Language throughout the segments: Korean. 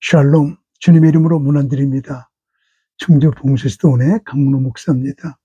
샬롬, 주님의 이름으로 문안드립니다. 청주 봉쇄스도원의 강문호 목사입니다.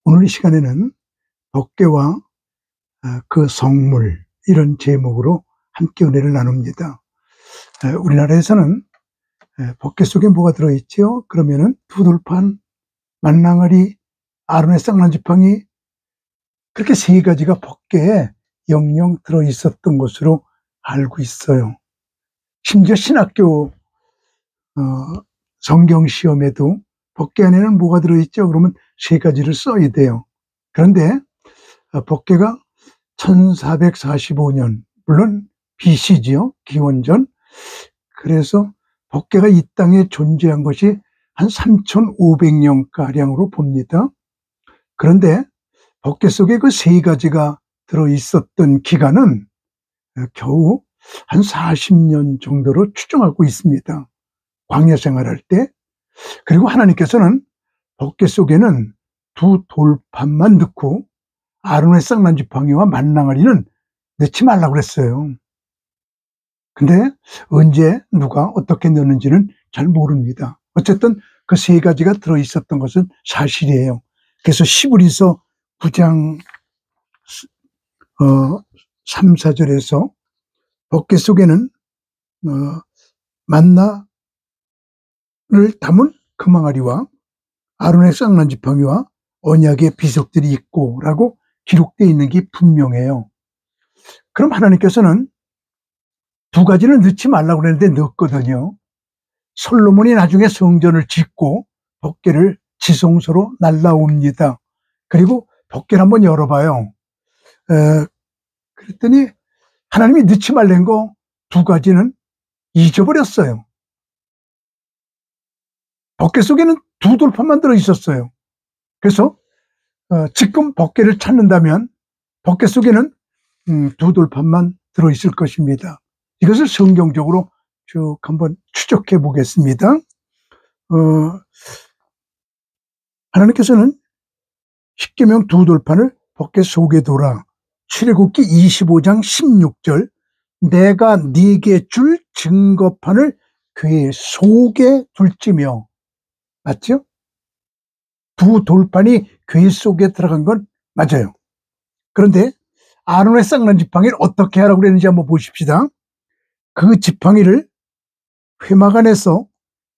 오늘 이 시간에는 법궤와 그 성물, 이런 제목으로 함께 은혜를 나눕니다. 우리나라에서는 법궤 속에 뭐가 들어있죠? 그러면은 두돌판, 만낭아리, 아론의 쌍난지팡이, 그렇게 세 가지가 법궤에 영영 들어있었던 것으로 알고 있어요. 심지어 신학교 성경 시험에도 법궤 안에는 뭐가 들어있죠? 그러면 세 가지를 써야 돼요. 그런데 법궤가 1445년, 물론 BC지요, 기원전. 그래서 법궤가 이 땅에 존재한 것이 한 3500년가량으로 봅니다. 그런데 법궤 속에 그 세 가지가 들어있었던 기간은 겨우 한 40년 정도로 추정하고 있습니다. 광야 생활할 때. 그리고 하나님께서는 법궤 속에는 두 돌판만 넣고 아론의 쌍난지팡이와 만낭아리는 넣지 말라고 그랬어요. 근데 언제 누가 어떻게 넣는지는 잘 모릅니다. 어쨌든 그 세 가지가 들어있었던 것은 사실이에요. 그래서 시브리서 9장 3, 4절에서 법궤 속에는 만나를 담은 금항아리와 아론의 쌍난지팡이와 언약의 비석들이 있고 라고 기록되어 있는 게 분명해요. 그럼 하나님께서는 두 가지는 넣지 말라고 그랬는데 넣었거든요. 솔로몬이 나중에 성전을 짓고 법궤를 지성소로 날라옵니다. 그리고 법궤를 한번 열어봐요. 그랬더니 하나님이 넣지 말란 거 두 가지는 잊어버렸어요. 법궤 속에는 두 돌판만 들어있었어요. 그래서 지금 법궤를 찾는다면 법궤 속에는 두 돌판만 들어있을 것입니다. 이것을 성경적으로 쭉 한번 추적해 보겠습니다. 하나님께서는 십계명 두 돌판을 법궤 속에 둬라. 출애굽기 25장 16절 내가 네게 줄 증거판을 궤 속에 둘지며, 맞죠? 두 돌판이 궤 속에 들어간 건 맞아요. 그런데 아론의 쌍난지팡이를 어떻게 하라고 그랬는지 한번 보십시다. 그 지팡이를 회막 안에서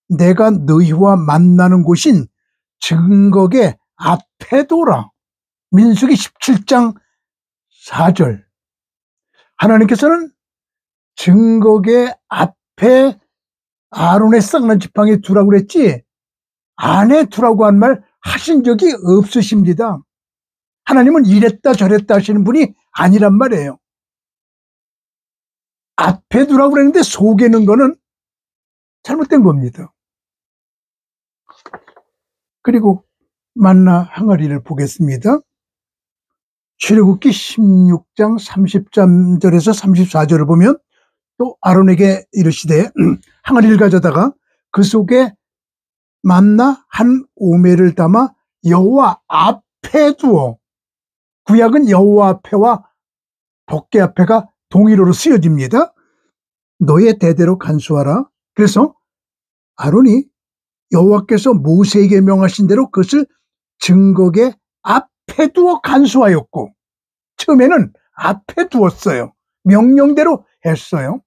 내가 너희와 만나는 곳인 증거궤 앞에 둬라. 민수기 17장 4절. 하나님께서는 증거궤 앞에 아론의 쌍난지팡이 두라고 그랬지 안에 두라고 한 말 하신 적이 없으십니다. 하나님은 이랬다 저랬다 하시는 분이 아니란 말이에요. 앞에 두라고 그랬는데 속에 넣은 거는 잘못된 겁니다. 그리고 만나 항아리를 보겠습니다. 출애굽기 16장 33절에서 34절을 보면 또 아론에게 이르시되 항아리를 가져다가 그 속에 만나 한 오매를 담아 여호와 앞에 두어. 구약은 여호와 앞에와 법궤 앞에가 동일어로 쓰여집니다. 너의 대대로 간수하라. 그래서 아론이 여호와께서 모세에게 명하신 대로 그것을 증거궤 앞에 두어 간수하였고, 처음에는 앞에 두었어요. 명령대로 했어요.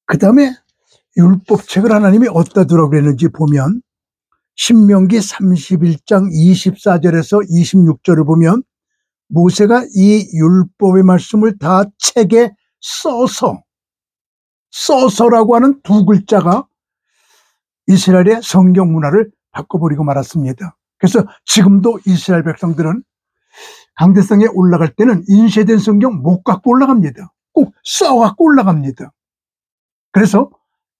그 다음에 율법책을 하나님이 어디다 두라고 그랬는지 보면 신명기 31장 24절에서 26절을 보면 모세가 이 율법의 말씀을 다 책에 써서라고 하는 두 글자가 이스라엘의 성경 문화를 바꿔버리고 말았습니다. 그래서 지금도 이스라엘 백성들은 강대상에 올라갈 때는 인쇄된 성경 못 갖고 올라갑니다. 꼭 써갖고 올라갑니다. 그래서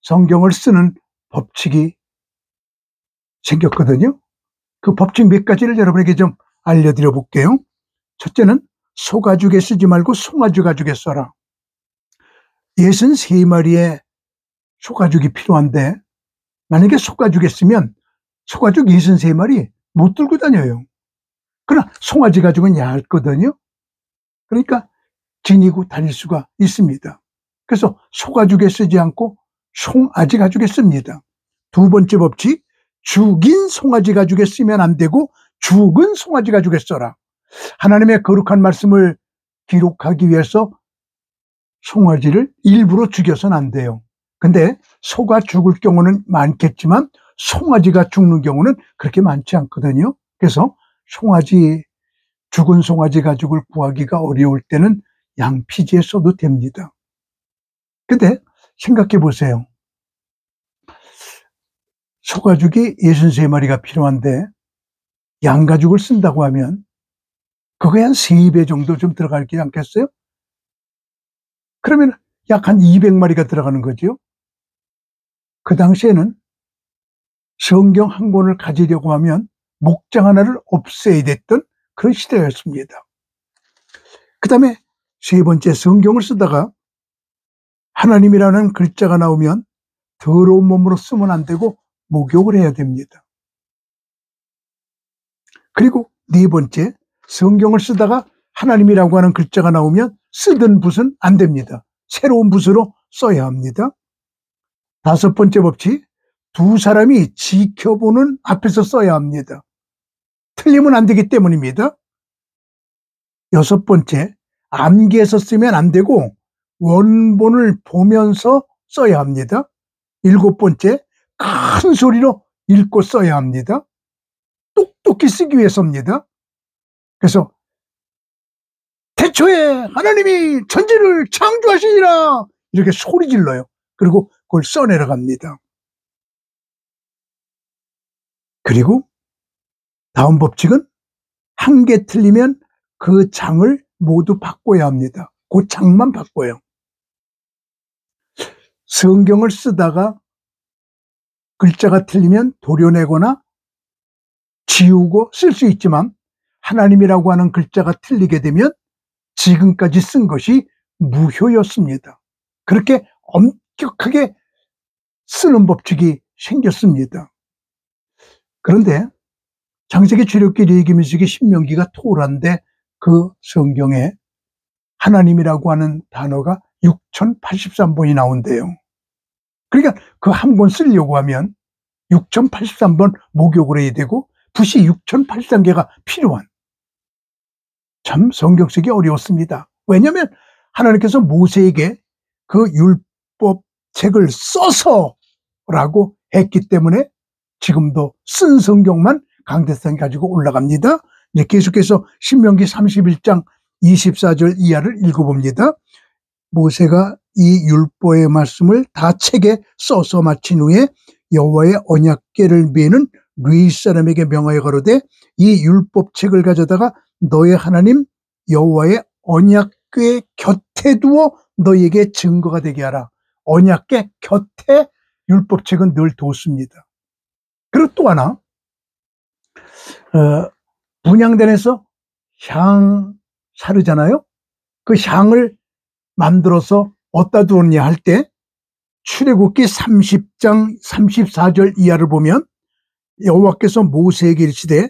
성경을 쓰는 법칙이 생겼거든요. 그 법칙 몇 가지를 여러분에게 좀 알려드려 볼게요. 첫째는 소가죽에 쓰지 말고 송아지 가죽에 써라. 63마리의 소가죽이 필요한데 만약에 소가죽에 쓰면 소가죽 63마리 못 들고 다녀요. 그러나 송아지 가죽은 얇거든요. 그러니까 지니고 다닐 수가 있습니다. 그래서 소가죽에 쓰지 않고 송아지 가죽에 씁니다. 두 번째 법칙, 죽인 송아지 가죽에 쓰면 안 되고 죽은 송아지 가죽에 써라. 하나님의 거룩한 말씀을 기록하기 위해서 송아지를 일부러 죽여서는 안 돼요. 근데 소가 죽을 경우는 많겠지만 송아지가 죽는 경우는 그렇게 많지 않거든요. 그래서 죽은 송아지 가죽을 구하기가 어려울 때는 양피지에 써도 됩니다. 근데 생각해 보세요. 소가죽이 63마리가 필요한데 양가죽을 쓴다고 하면 그거에 한 3배 정도 좀 들어가지 않겠어요? 그러면 약 한 200마리가 들어가는 거죠. 그 당시에는 성경 한 권을 가지려고 하면 목장 하나를 없애야 됐던 그런 시대였습니다. 그 다음에 세 번째, 성경을 쓰다가 하나님이라는 글자가 나오면 더러운 몸으로 쓰면 안 되고 목욕을 해야 됩니다. 그리고 네 번째, 성경을 쓰다가 하나님이라고 하는 글자가 나오면 쓰던 붓은 안 됩니다. 새로운 붓으로 써야 합니다. 다섯 번째 법칙, 두 사람이 지켜보는 앞에서 써야 합니다. 틀리면 안 되기 때문입니다. 여섯 번째, 암기해서 쓰면 안 되고 원본을 보면서 써야 합니다. 일곱 번째, 큰 소리로 읽고 써야 합니다. 똑똑히 쓰기 위해서입니다. 그래서 태초에 하나님이 천지를 창조하시니라 이렇게 소리 질러요. 그리고 그걸 써내려갑니다. 그리고 다음 법칙은 한 개 틀리면 그 장을 모두 바꿔야 합니다. 그 장만 바꿔요. 성경을 쓰다가 글자가 틀리면 도려내거나 지우고 쓸 수 있지만 하나님이라고 하는 글자가 틀리게 되면 지금까지 쓴 것이 무효였습니다. 그렇게 엄격하게 쓰는 법칙이 생겼습니다. 그런데 창세기, 출애굽기, 레위기, 민수기, 신명기가 토라인데 그 성경에 하나님이라고 하는 단어가 6083번이 나온대요. 그러니까 그 한 권 쓰려고 하면 6083번 목욕을 해야 되고 붓이 6083개가 필요한, 참 성경 쓰기 어려웠습니다. 왜냐하면 하나님께서 모세에게 그 율법 책을 써서라고 했기 때문에 지금도 쓴 성경만 강대상에 가지고 올라갑니다. 이제 계속해서 신명기 31장 24절 이하를 읽어봅니다. 모세가 이 율법의 말씀을 다 책에 써서 마친 후에 여호와의 언약궤를 메는 르이 사람에게 명하여 가로되 이 율법책을 가져다가 너의 하나님 여호와의 언약궤 곁에 두어 너에게 증거가 되게 하라. 언약궤 곁에 율법책은 늘 뒀습니다. 그리고 또 하나, 분향단에서 향 사르잖아요. 그 향을 만들어서 어디다 두었냐 할 때 출애굽기 30장 34절 이하를 보면 여호와께서 모세에게 이르시되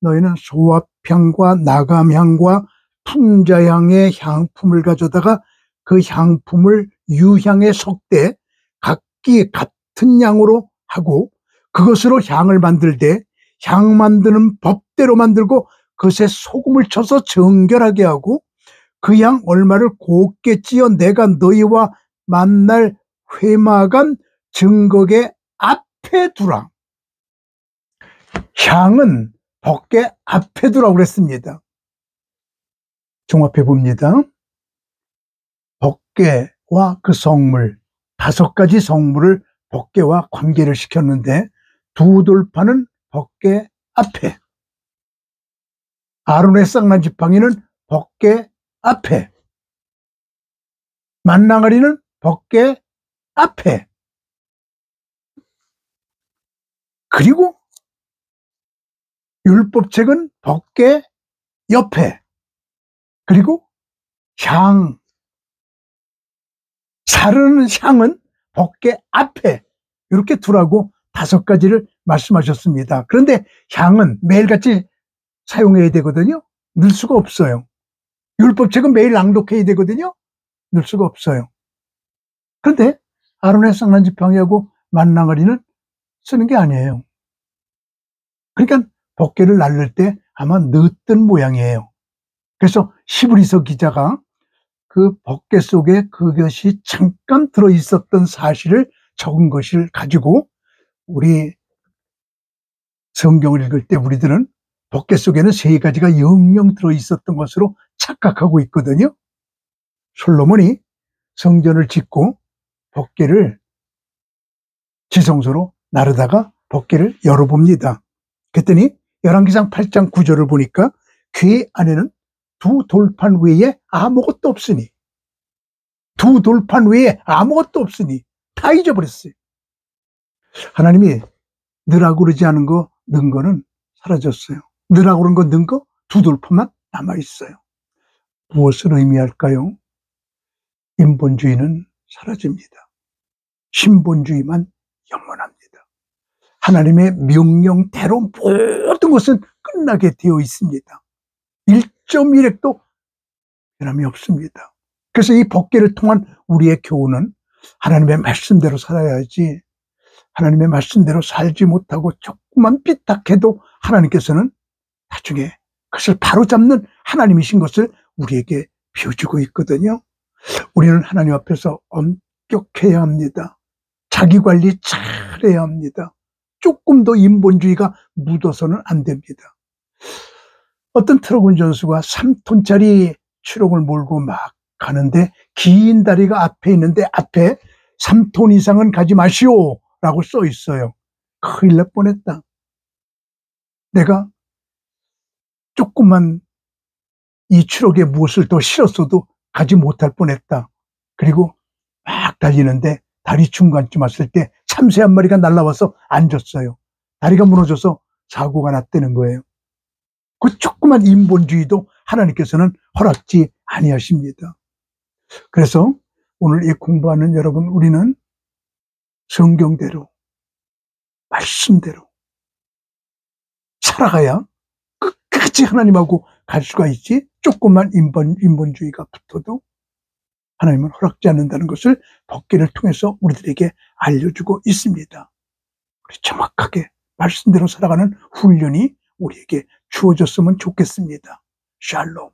너희는 소합향과 나감향과 풍자향의 향품을 가져다가 그 향품을 유향에 섞되 각기 같은 양으로 하고 그것으로 향을 만들되 향 만드는 법대로 만들고 그것에 소금을 쳐서 정결하게 하고 그 양 얼마를 곱게 찌어 내가 너희와 만날 회막한 증거궤 앞에 두라. 향은 법궤 앞에 두라고 그랬습니다. 종합해 봅니다. 법궤와 그 성물, 5가지 성물을 법궤와 관계를 시켰는데 두 돌파는 법궤 앞에, 아론의 쌍난 지팡이는 법궤 앞에, 만나가리는 법궤 앞에, 그리고 율법책은 법궤 옆에, 그리고 향, 사르는 향은 법궤 앞에 이렇게 두라고 5가지를 말씀하셨습니다. 그런데 향은 매일같이 사용해야 되거든요. 넣을 수가 없어요. 율법책은 매일 낭독해야 되거든요. 넣을 수가 없어요. 그런데 아론의 상란지팡이하고 만나가리는 쓰는 게 아니에요. 그러니까 법궤를 날릴 때 아마 넣었던 모양이에요. 그래서 히브리서 기자가 그 법궤 속에 그것이 잠깐 들어있었던 사실을 적은 것을 가지고 우리 성경을 읽을 때 우리들은 법궤 속에는 3가지가 영영 들어있었던 것으로 착각하고 있거든요. 솔로몬이 성전을 짓고 법궤를 지성소로 나르다가 법궤를 열어봅니다. 그랬더니 열왕기상 8장 9절을 보니까 궤 안에는 2 돌판 외에 아무것도 없으니, 2 돌판 외에 아무것도 없으니 다 잊어버렸어요. 하나님이 넣으라고 그러지 않은 거, 넣은 거는 사라졌어요. 넣으라고 그런 거 넣은 거 2 돌판만 남아있어요. 무엇을 의미할까요? 인본주의는 사라집니다. 신본주의만 영원합니다. 하나님의 명령대로 모든 것은 끝나게 되어 있습니다. 1.1핵도 변함이 없습니다. 그래서 이 법궤를 통한 우리의 교훈은 하나님의 말씀대로 살아야지, 하나님의 말씀대로 살지 못하고 조금만 삐딱해도 하나님께서는 나중에 그것을 바로잡는 하나님이신 것을 우리에게 비워주고 있거든요. 우리는 하나님 앞에서 엄격해야 합니다. 자기관리 잘해야 합니다. 조금 더 인본주의가 묻어서는 안 됩니다. 어떤 트럭 운전수가 3톤짜리 추록을 몰고 막 가는데 긴 다리가 앞에 있는데 앞에 3톤 이상은 가지 마시오 라고 써 있어요. 큰일 날 뻔했다. 내가 조금만 이 추록에 무엇을 더 실었어도 가지 못할 뻔했다. 그리고 막 달리는데 다리 중간쯤 왔을 때 참새 한 마리가 날라와서 앉았어요. 다리가 무너져서 사고가 났다는 거예요. 그 조그만 인본주의도 하나님께서는 허락지 아니하십니다. 그래서 오늘 이 공부하는 여러분, 우리는 성경대로, 말씀대로 살아가야 끝까지 하나님하고 갈 수가 있지, 조그만 인본주의가 붙어도 하나님은 허락지 않는다는 것을 법궤를 통해서 우리들에게 알려주고 있습니다. 우리 정확하게 말씀대로 살아가는 훈련이 우리에게 주어졌으면 좋겠습니다. 샬롬.